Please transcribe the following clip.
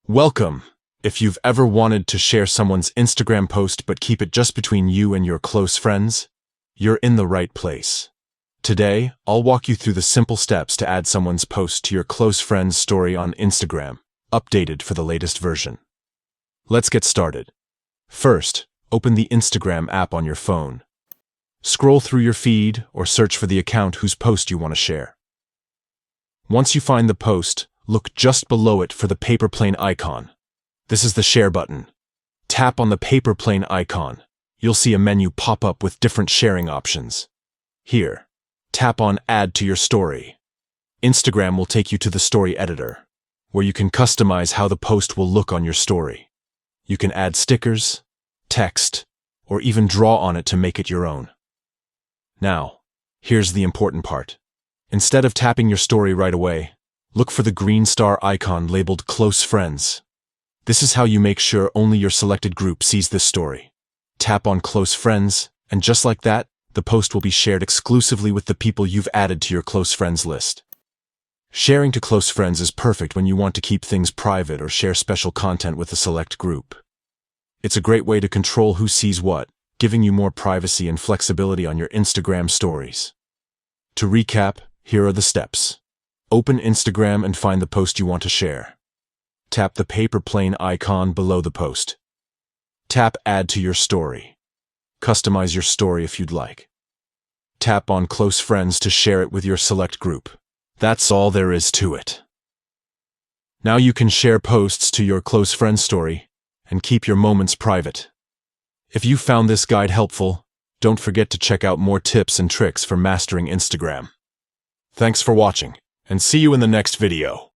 Welcome! If you've ever wanted to share someone's Instagram post but keep it just between you and your close friends, you're in the right place. Today, I'll walk you through the simple steps to add someone's post to your close friend's story on Instagram, updated for the latest version. Let's get started. First, open the Instagram app on your phone. Scroll through your feed or search for the account whose post you want to share. Once you find the post, look just below it for the paper plane icon. This is the share button. Tap on the paper plane icon. You'll see a menu pop up with different sharing options. Here, tap on Add to your story. Instagram will take you to the story editor, where you can customize how the post will look on your story. You can add stickers, text, or even draw on it to make it your own. Now, here's the important part. Instead of tapping your story right away, look for the green star icon labeled Close Friends. This is how you make sure only your selected group sees this story. Tap on Close Friends, and just like that, the post will be shared exclusively with the people you've added to your close friends list. Sharing to close friends is perfect when you want to keep things private or share special content with a select group. It's a great way to control who sees what, giving you more privacy and flexibility on your Instagram stories. To recap, here are the steps. Open Instagram and find the post you want to share. Tap the paper plane icon below the post. Tap Add to your story. Customize your story if you'd like. Tap on Close Friends to share it with your select group. That's all there is to it. Now you can share posts to your close friends story and keep your moments private. If you found this guide helpful, don't forget to check out more tips and tricks for mastering Instagram. Thanks for watching, and see you in the next video.